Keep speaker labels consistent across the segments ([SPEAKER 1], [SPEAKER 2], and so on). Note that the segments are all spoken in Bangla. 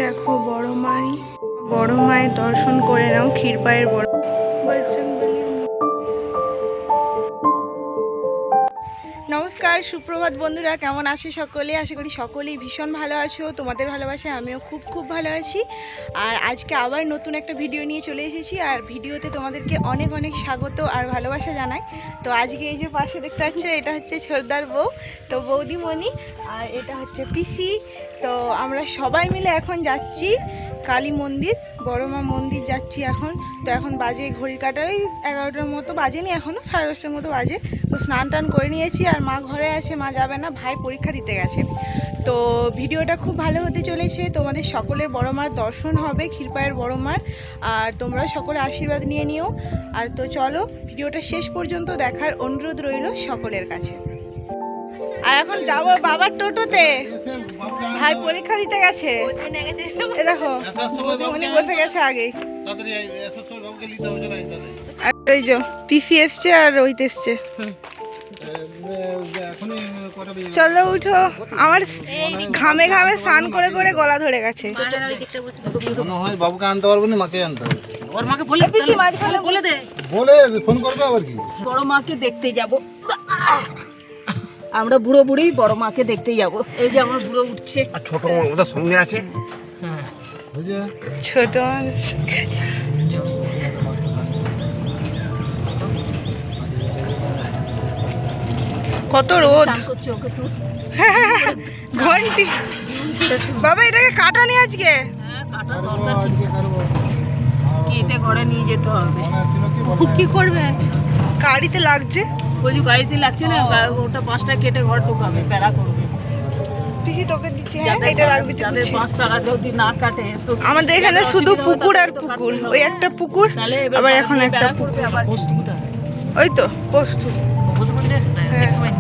[SPEAKER 1] দেখো বড় মায়ের দর্শন করে নাও। ক্ষীরপায়ের বড় নমস্কার, সুপ্রভাত বন্ধুরা, কেমন আছো সকলে? আশা করি সকলেই ভীষণ ভালো আছো। তোমাদের ভালোবাসায় আমিও খুব ভালো আছি। আর আজকে আবার নতুন একটা ভিডিও নিয়ে চলে এসেছি। আর ভিডিওতে তোমাদেরকে অনেক স্বাগত আর ভালোবাসা জানাই। তো আজকে এই যে পাশে দেখতে পাচ্ছ, এটা হচ্ছে ছোটদার বউ, তো বৌদিমণি, আর এটা হচ্ছে পিসি। তো আমরা সবাই মিলে এখন যাচ্ছি কালী মন্দির, বড় মা মন্দির যাচ্ছি এখন। তো এখন বাজে ঘড়ির কাটায় 11টার মতো, বাজেনি এখনও, 10:30টার মতো বাজে। তো স্নান টান করে নিয়েছি, আর মা ঘরে আছে, মা যাবে না, ভাই পরীক্ষা দিতে গেছে। তো ভিডিওটা খুব ভালো হতে চলেছে, তোমাদের সকলের বড় মার দর্শন হবে, ক্ষীরপায়ের বড় মার। আর তোমরা সকলে আশীর্বাদ নিয়ে নিও। আর তো চলো, ভিডিওটা শেষ পর্যন্ত দেখার অনুরোধ রইল সকলের কাছে। আর এখন যাবো বাবার টোটোতে, ভাই পরীক্ষা দিতে গেছে। এ দেখো উনি বসে গেছে আগে। আর ওই যে পিসি এসছে আর ওইতে এসছে। চলো উঠো, আমার ঘামে স্নান করে গলা ধরে গেছে।
[SPEAKER 2] বাবুকে আনতে পারবো না, মাকে আনতে হবে।
[SPEAKER 3] ওর মাকে বলে দে,
[SPEAKER 2] বলে ফোন করবে আবার কি।
[SPEAKER 3] বড় মাকে দেখতে যাব আমরা, বুড়ো বুড়ি বড় মাকে দেখতে যাব। এই যে আমার বুড়ো উঠছে,
[SPEAKER 2] আর ছোট ওদের সঙ্গে আছে।
[SPEAKER 3] হ্যাঁ
[SPEAKER 1] ছোট কত রোদ
[SPEAKER 3] করছে ওকে তো।
[SPEAKER 1] ঘন্টি বাবা, এটাকে কাটানি আজকে।
[SPEAKER 3] হ্যাঁ, কাটা দরকার, কেটে ঘরে নিয়ে যেতে হবে। কি করবে?
[SPEAKER 1] গাড়িতে লাগছে,
[SPEAKER 3] বলছি গাড়িতে লাগছে না, ওটা 5টা কেটে ঘর ঢোকাবে, প্যারা করবে।
[SPEAKER 1] পিসি তোকে দিচ্ছে, হ্যাঁ এটা রাখবি।
[SPEAKER 3] যাদের 5 টাকা যদি না কাটে,
[SPEAKER 1] আমাদের এখানে শুধু পুকুর আর পুকুর, ওই একটা পুকুর, আবার এখন একটা পুকুর।
[SPEAKER 3] আবার পোস্ট কোথায়?
[SPEAKER 1] ওই তো পোস্ত।
[SPEAKER 3] পোস্ট বলতে দেখতে পাই।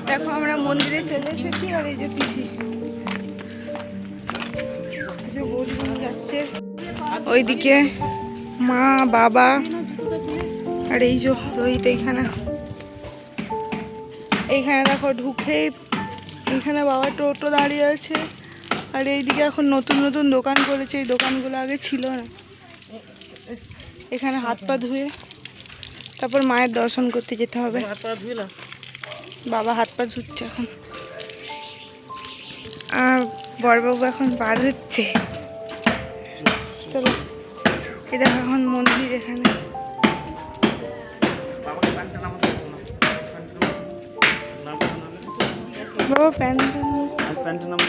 [SPEAKER 1] দেখো আমরা মন্দিরে চলে এসেছি, আর এই যে পিসি যে বৌদি যাচ্ছে ওইদিকে, মা বাবা আর এই যে রোহিত এইখানে দেখো ঢুকে, এইখানে বাবা টোটো দাঁড়িয়ে আছে। আর এইদিকে এখন নতুন দোকান করেছে, এই দোকানগুলো আগে ছিল না। এখানে হাত পা ধুয়ে তারপর মায়ের দর্শন করতে যেতে হবে। বাবা হাত পা ধুচ্ছে এখন, আর বড়বাবু এখন বার হচ্ছে। চলো, এই দেখো এখন মন্দির এখানে। বাবা প্যান্টটা নাম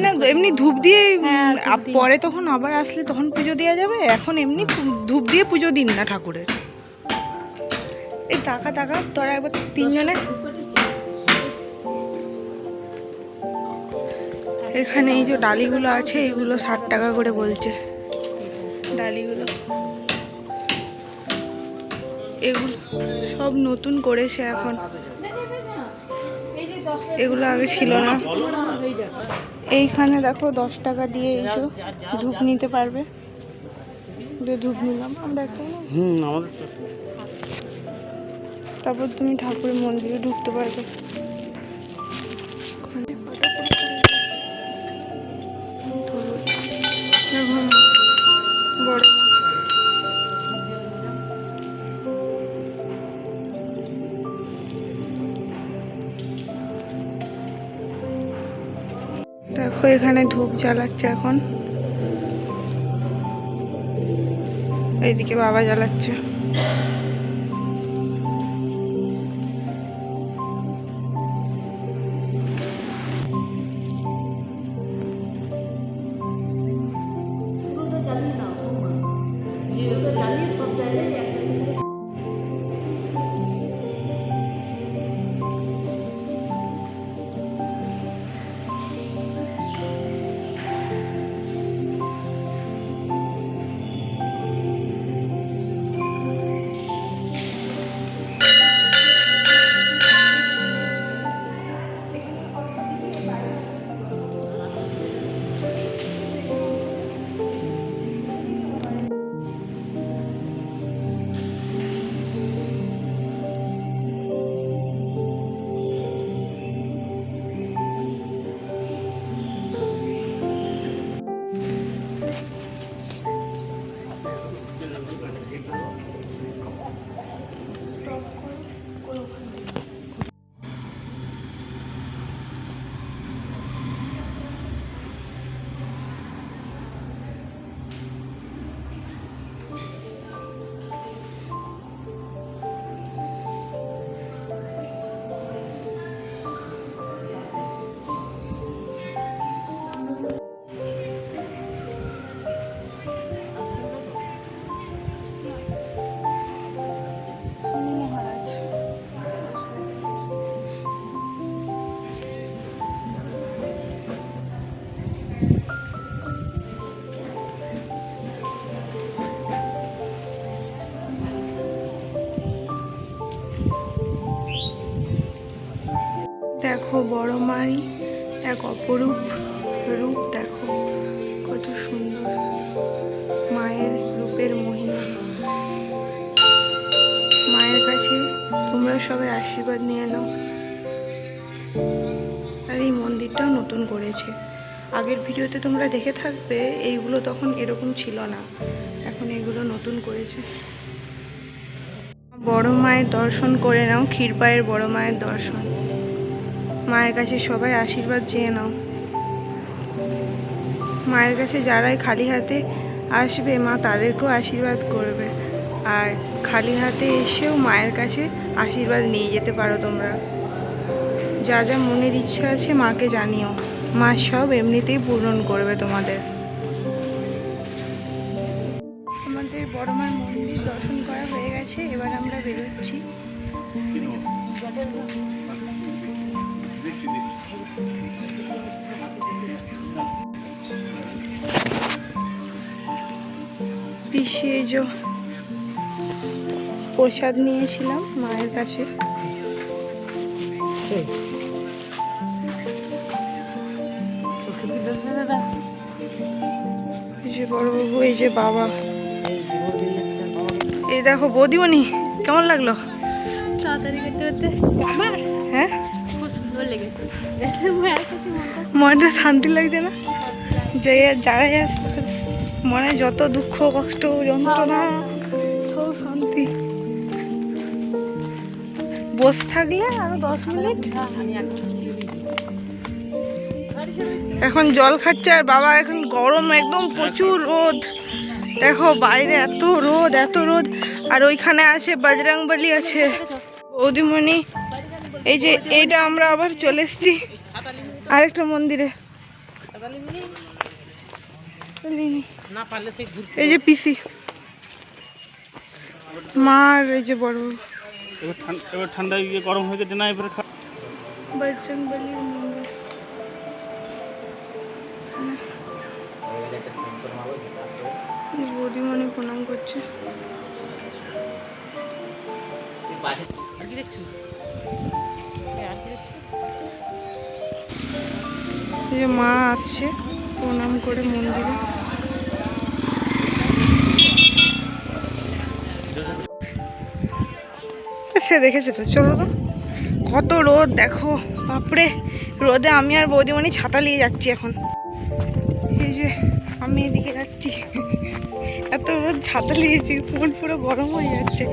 [SPEAKER 1] না, এমনি ধূপ দিয়ে পরে তখন আবার আসলে তখন পুজো দেওয়া যাবে। এখন এমনি ধূপ দিয়ে পুজো দিন না ঠাকুরের। এই টাকা তোরা একবার 3 জনে। এখানে এই যে ডালিগুলো আছে, এগুলো 60 টাকা করে বলছে ডালিগুলো। এগুলো সব নতুন করেছে এখন, এগুলো আগে ছিল না। এইখানে দেখো 10 টাকা দিয়ে এইসব ধূপ নিতে পারবে। ধূপ নিলাম আমরা একটা, তারপর তুমি ঠাকুরের মন্দিরে ঢুকতে পারবে। বড় দেখো এখানে ধূপ জ্বালাচ্ছে এখন, এইদিকে বাবা জ্বালাচ্ছে। দেখো বড় মাই এক অপরূপ রূপ, দেখো কত সুন্দর মায়ের রূপের মহিমা। মায়ের কাছে তোমরা সবাই আশীর্বাদ নিয়ে নাও। আর এই মন্দিরটাও নতুন করেছে, আগের ভিডিওতে তোমরা দেখে থাকবে এইগুলো তখন এরকম ছিল না, এখন এগুলো নতুন করেছে। বড় মায়ের দর্শন করে নাও, ক্ষীরপায়ের বড় মায়ের দর্শন। মায়ের কাছে সবাই আশীর্বাদ চেয়ে নাও। মায়ের কাছে যারাই খালি হাতে আসবে মা তাদেরকেও আশীর্বাদ করবে, আর খালি হাতে এসেও মায়ের কাছে আশীর্বাদ নিয়ে যেতে পারো তোমরা। যা যা মনের ইচ্ছা আছে মাকে জানিও, মা সব এমনিতেই পূরণ করবে তোমাদের। আমাদের বড় মার মন্দির দর্শন করা হয়ে গেছে, এবার আমরা বেরোচ্ছি। পিছিয়ে যে প্রসাদ নিয়েছিলাম মায়ের কাছে, এই যে বড়বাবু, এই যে বাবা, এই দেখো বৌদিমণি, কেমন লাগলো?
[SPEAKER 3] তাড়াতাড়ি করতে করতে আমার
[SPEAKER 1] হ্যাঁ
[SPEAKER 3] খুব সুন্দর লেগেছে, মায়ের কাছে
[SPEAKER 1] মনটা শান্তি লাগছে না? যারাই আসতে মনে যত দুঃখ কষ্ট যন্ত্রণা সব শান্তি। বসে থাকলে আরো 10 মিনিট। এখন জল খাচ্ছে আর বাবা এখন গরম, একদম প্রচুর রোদ। দেখো বাইরে এত রোদ এত রোদ, আর ওইখানে আছে বজরংবলী আছে। বৌদিমণি, এই যে এইটা আমরা আবার চলে এসেছি আরেকটা মন্দিরে। এই যে পিসি মার, এই যে বড়
[SPEAKER 2] এবার ঠান্ডা গিয়ে গরম হয়ে গেছে না, এবারে
[SPEAKER 1] বজরংবলীর মন্দির। বৌদিমণি প্রণাম করছে। এই যে মা আসছে প্রণাম করে মন্দিরে। সে দেখেছে তো, চলো তো। কত রোদ দেখো, বাপরে রোদে আমি আর বৌদিমণি ছাতা নিয়ে যাচ্ছি এখন। এই যে আমি এদিকে যাচ্ছি, এত রোদ ছাতা নিয়েছি, ফুল পুরো গরম হয়ে যাচ্ছে।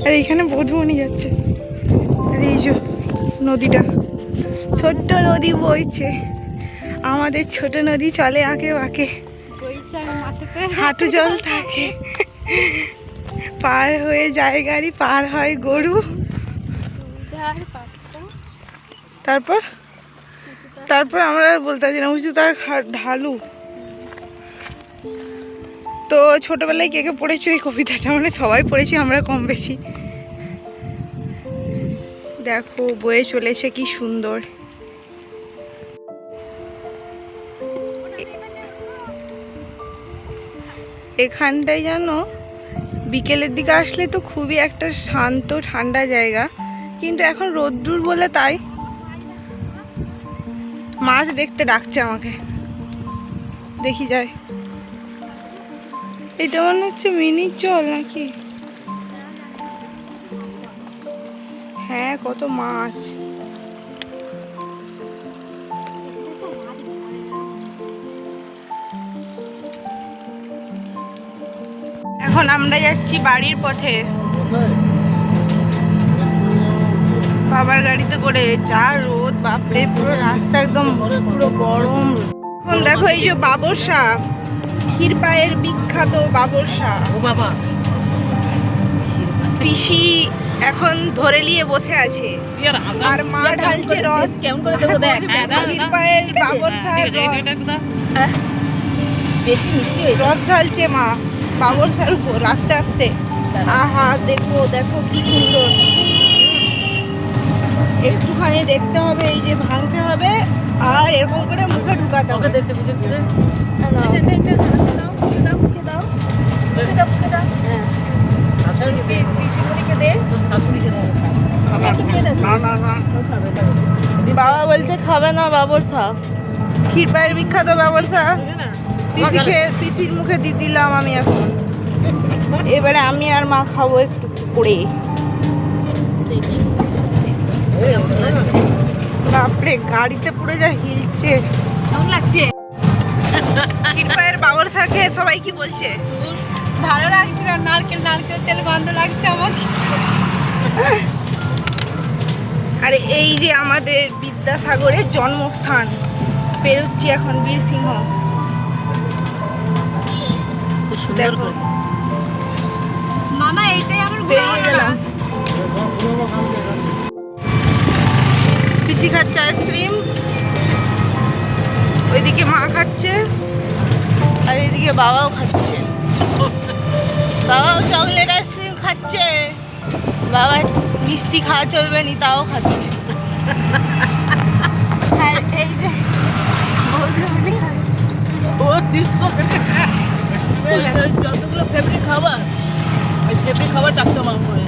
[SPEAKER 1] আর এইখানে বৌদিমণি যাচ্ছে। আর এই যে নদীটা, ছোট্ট নদী বইছে, আমাদের ছোট নদী চলে আঁকে বাঁকে, হাঁটু জল থাকে, পার হয়ে যায় গাড়ি, পার হয় গরু। তারপর তারপর আমরা আর বলতে পারছি না, বুঝছি তার ঢালু। তো ছোটবেলায় কে কে পড়েছি এই কবিতাটা? মানে সবাই পড়েছি আমরা কম বেশি। দেখো বয়ে চলেছে কি সুন্দর। এখানটায় জানো বিকেলের দিকে আসলে তো খুবই একটা শান্ত ঠান্ডা জায়গা, কিন্তু এখন রোদ্দুর বলে তাই মাছ দেখতে ডাকছে আমাকে, দেখি যায়। এটা মনে হচ্ছে মিনির জল নাকি? হ্যাঁ, কত মাছ। এখন আমরা যাচ্ছি বাড়ির পথে, বাবার গাড়িতে করে। যা রোদ বাপরে, পুরো রাস্তা একদম পুরো গরম। এখন দেখো এই যে বাবরশা, ক্ষীরপায়ের বিখ্যাত বাবরশা।
[SPEAKER 3] ও বাবা,
[SPEAKER 1] পিসি এখন ধরে নিয়ে বসে আছে, আর মা ঢালছে রস।
[SPEAKER 3] কেমন করে দেবো দেখ,
[SPEAKER 1] ক্ষীরপায়ের বাবরশার রস,
[SPEAKER 3] বেশি মিষ্টি হয়ে
[SPEAKER 1] রস ঢালছে মা বাবরশার উপর আস্তে আস্তে। আহা দেখো দেখো কি সুন্দর। একটুখানি দেখতে হবে, এই যে ভাঙতে হবে আর এরকম করে মুখে ঢুকাতে হবে।
[SPEAKER 3] দেখতে বুঝে বুঝে পিসিমণিকে দে, তো শাশুড়িকে দেবো।
[SPEAKER 1] বাবা বলছে খাবে না বাবরসা, ক্ষীর পায়ের বিখ্যাত বাবরসা পিসির মুখে দিয়ে দিলাম আমি এখন। এবারে আমি আর মা খাবো একটু করে। বাপরে গাড়িতে পুরো যা হিলছে,
[SPEAKER 3] কেমন লাগছে?
[SPEAKER 1] ক্ষীর পায়ের বাবরসা খেয়ে সবাই কি বলছে?
[SPEAKER 3] ভালো লাগছে না, নারকেল নারকেল তেল গন্ধ লাগছে আমাকে।
[SPEAKER 1] আরে এই যে আমাদের বিদ্যাসাগরের জন্মস্থান, পেরোচ্ছি এখন বীরসিংহ। দেখো
[SPEAKER 3] মামা এইটাই আমার
[SPEAKER 1] বেরিয়ে গেলাম। পিসি খাচ্ছে আইসক্রিম, ওইদিকে মা খাচ্ছে, আর এইদিকে বাবাও খাচ্ছে। বাবাও চকলেট আইসক্রিম খাচ্ছে, বাবা মিষ্টি খাওয়া চলবে নি তাও খাচ্ছে। আর এই যে বৌদি খাচ্ছে।
[SPEAKER 3] যতগুলো ফেভারিট খাবার, ওই ফেভারিট খাবার চাকতে মা করে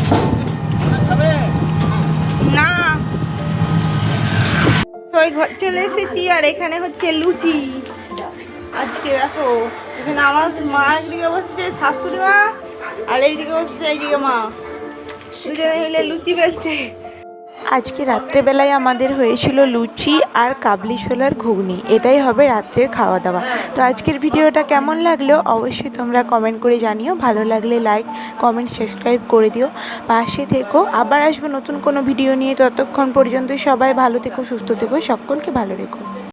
[SPEAKER 3] খাবে
[SPEAKER 1] না, সবাই ঘর চলে এসেছি। আর এখানে হচ্ছে লুচি। আজকে দেখো এখানে আমার মা একদিকে বসছে, শাশুড়ি মা, আর এইদিকে বসছে এইদিকে মা, দুজনে মিলে লুচি বেলছে। আজকে রাত্রেবেলায় আমাদের হয়েছিল লুচি আর কাবলি ছোলার ঘুগনি, এটাই হবে রাত্রের খাওয়া দাওয়া। তো আজকের ভিডিওটা কেমন লাগলো অবশ্যই তোমরা কমেন্ট করে জানিও। ভালো লাগলে লাইক কমেন্ট সাবস্ক্রাইব করে দিও, পাশে থেকো। আবার আসবো নতুন কোনো ভিডিও নিয়ে, ততক্ষণ পর্যন্ত সবাই ভালো থেকো, সুস্থ থেকো, সকলকে ভালো রেখো।